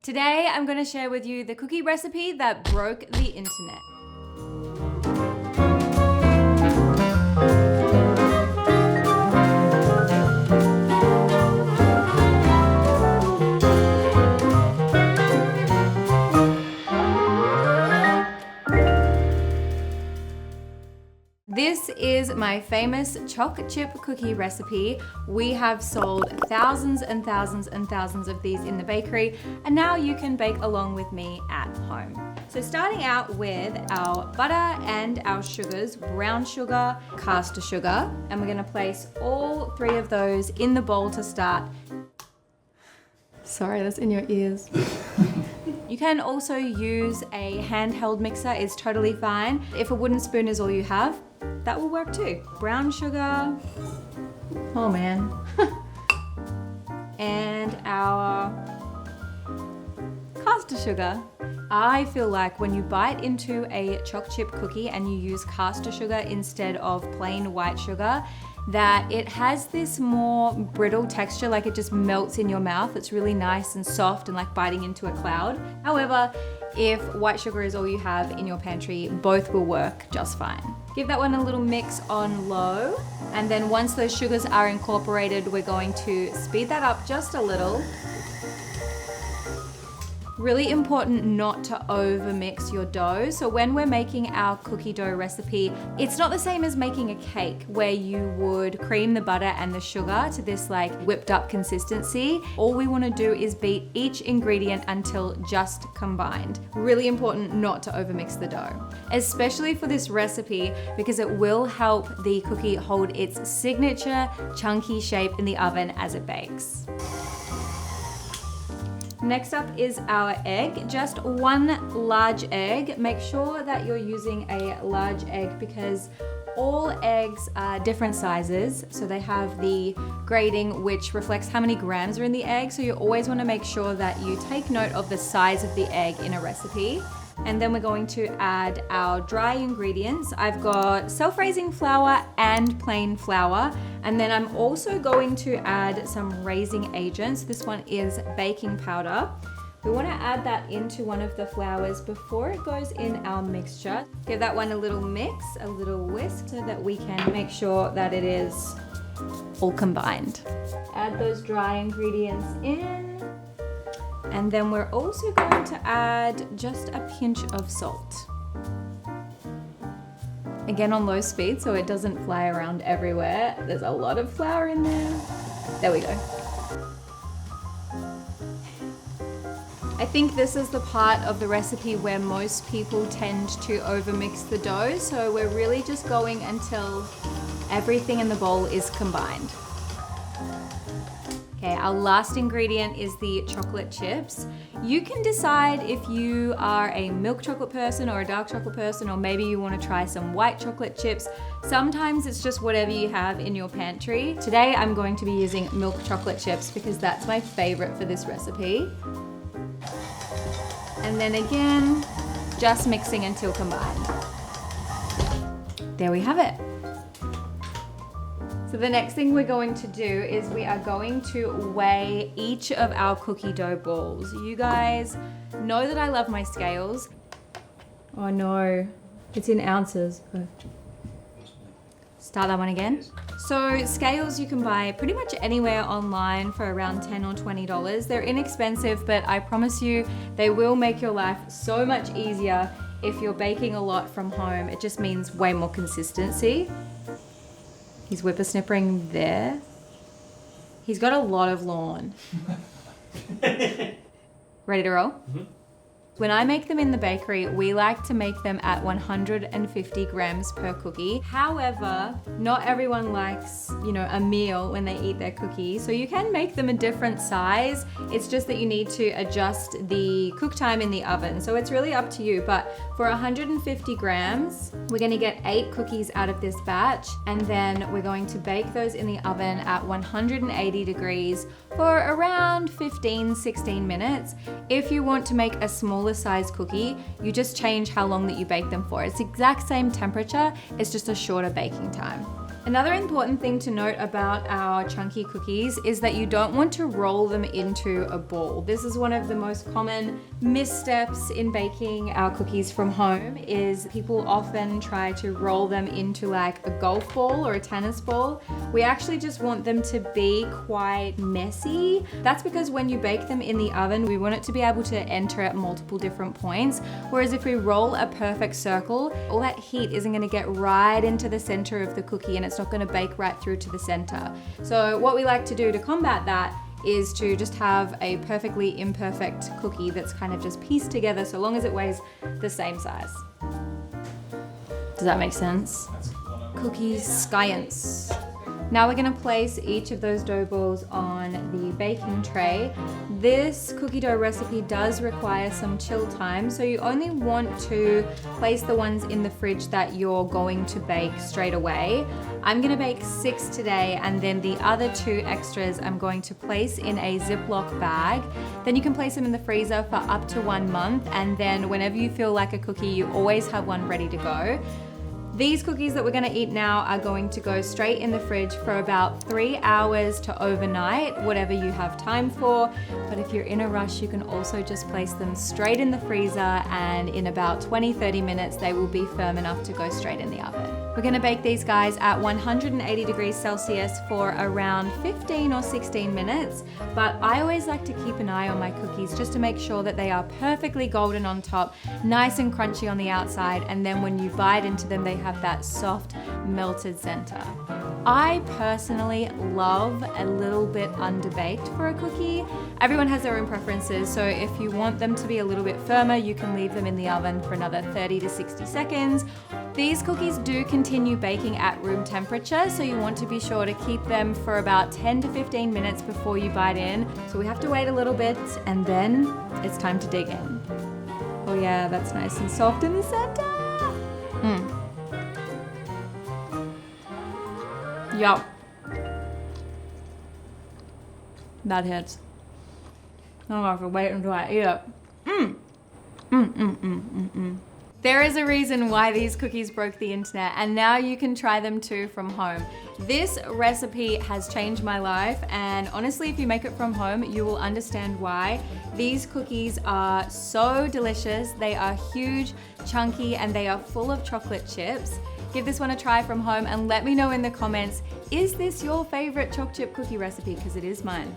Today, I'm going to share with you the cookie recipe that broke the internet. This is my famous choc chip cookie recipe. We have sold thousands and thousands and thousands of these in the bakery, and now you can bake along with me at home. So starting out with our butter and our sugars, brown sugar, caster sugar, and we're gonna place all three of those in the bowl to start. Sorry, that's in your ears. You can also use a handheld mixer, it's totally fine. If a wooden spoon is all you have, that will work too. Brown sugar, oh man. And our caster sugar. I feel like when you bite into a choc chip cookie and you use caster sugar instead of plain white sugar, that it has this more brittle texture, like it just melts in your mouth. It's really nice and soft and like biting into a cloud. However, if white sugar is all you have in your pantry, both will work just fine. Give that one a little mix on low, and then once those sugars are incorporated, we're going to speed that up just a little. Really important not to over mix your dough. So when we're making our cookie dough recipe, it's not the same as making a cake where you would cream the butter and the sugar to this like whipped up consistency. All we want to do is beat each ingredient until just combined. Really important not to over mix the dough, especially for this recipe because it will help the cookie hold its signature chunky shape in the oven as it bakes. Next up is our egg, just one large egg. Make sure that you're using a large egg because all eggs are different sizes. So they have the grading which reflects how many grams are in the egg. So you always want to make sure that you take note of the size of the egg in a recipe. And then we're going to add our dry ingredients. I've got self-raising flour and plain flour. And then I'm also going to add some raising agents. This one is baking powder. We want to add that into one of the flours before it goes in our mixture. Give that one a little mix, a little whisk, so that we can make sure that it is all combined. Add those dry ingredients in. And then we're also going to add just a pinch of salt. Again on low speed so it doesn't fly around everywhere. There's a lot of flour in there. There we go. I think this is the part of the recipe where most people tend to overmix the dough. So we're really just going until everything in the bowl is combined. Okay, our last ingredient is the chocolate chips. You can decide if you are a milk chocolate person or a dark chocolate person, or maybe you want to try some white chocolate chips. Sometimes it's just whatever you have in your pantry. Today I'm going to be using milk chocolate chips because that's my favorite for this recipe. And then again, just mixing until combined. There we have it. So the next thing we're going to do is we are going to weigh each of our cookie dough balls. You guys know that I love my scales. Oh no, it's in ounces. Start that one again. So scales you can buy pretty much anywhere online for around $10 or $20. They're inexpensive, but I promise you they will make your life so much easier if you're baking a lot from home. It just means way more consistency. He's whippersnippering there. He's got a lot of lawn. Ready to roll? Mm-hmm. When I make them in the bakery, we like to make them at 150 grams per cookie. However, not everyone likes, a meal when they eat their cookie. So you can make them a different size. It's just that you need to adjust the cook time in the oven. So it's really up to you. But for 150 grams, we're gonna get 8 cookies out of this batch. And then we're going to bake those in the oven at 180 degrees for around 15-16 minutes. If you want to make a smaller size cookie, you just change how long that you bake them for. It's the exact same temperature, it's just a shorter baking time. Another important thing to note about our chunky cookies is that you don't want to roll them into a ball. This is one of the most common missteps in baking our cookies from home, is people often try to roll them into like a golf ball or a tennis ball. We actually just want them to be quite messy. That's because when you bake them in the oven, we want it to be able to enter at multiple different points. Whereas if we roll a perfect circle, all that heat isn't gonna get right into the center of the cookie and it's not gonna bake right through to the center. So what we like to do to combat that is to just have a perfectly imperfect cookie that's kind of just pieced together so long as it weighs the same size. Does that make sense? Cookies science. Now we're gonna place each of those dough balls on the baking tray. This cookie dough recipe does require some chill time, so you only want to place the ones in the fridge that you're going to bake straight away. I'm gonna bake 6 today, and then the other 2 extras I'm going to place in a Ziploc bag. Then you can place them in the freezer for up to 1 month, and then whenever you feel like a cookie, you always have one ready to go. These cookies that we're gonna eat now are going to go straight in the fridge for about 3 hours to overnight, whatever you have time for. But if you're in a rush, you can also just place them straight in the freezer, and in about 20-30 minutes, they will be firm enough to go straight in the oven. We're gonna bake these guys at 180 degrees Celsius for around 15 or 16 minutes. But I always like to keep an eye on my cookies just to make sure that they are perfectly golden on top, nice and crunchy on the outside, and then when you bite into them, they have that soft melted center. I personally love a little bit underbaked for a cookie. Everyone has their own preferences, so if you want them to be a little bit firmer, you can leave them in the oven for another 30 to 60 seconds. These cookies do continue baking at room temperature, so you want to be sure to keep them for about 10 to 15 minutes before you bite in. So we have to wait a little bit, and then it's time to dig in. Oh yeah, that's nice and soft in the center. Yup. That hits. I don't have to wait until I eat it. There is a reason why these cookies broke the internet, and now you can try them too from home. This recipe has changed my life, and honestly, if you make it from home, you will understand why. These cookies are so delicious. They are huge, chunky, and they are full of chocolate chips. Give this one a try from home and let me know in the comments, is this your favorite choc chip cookie recipe? Because it is mine.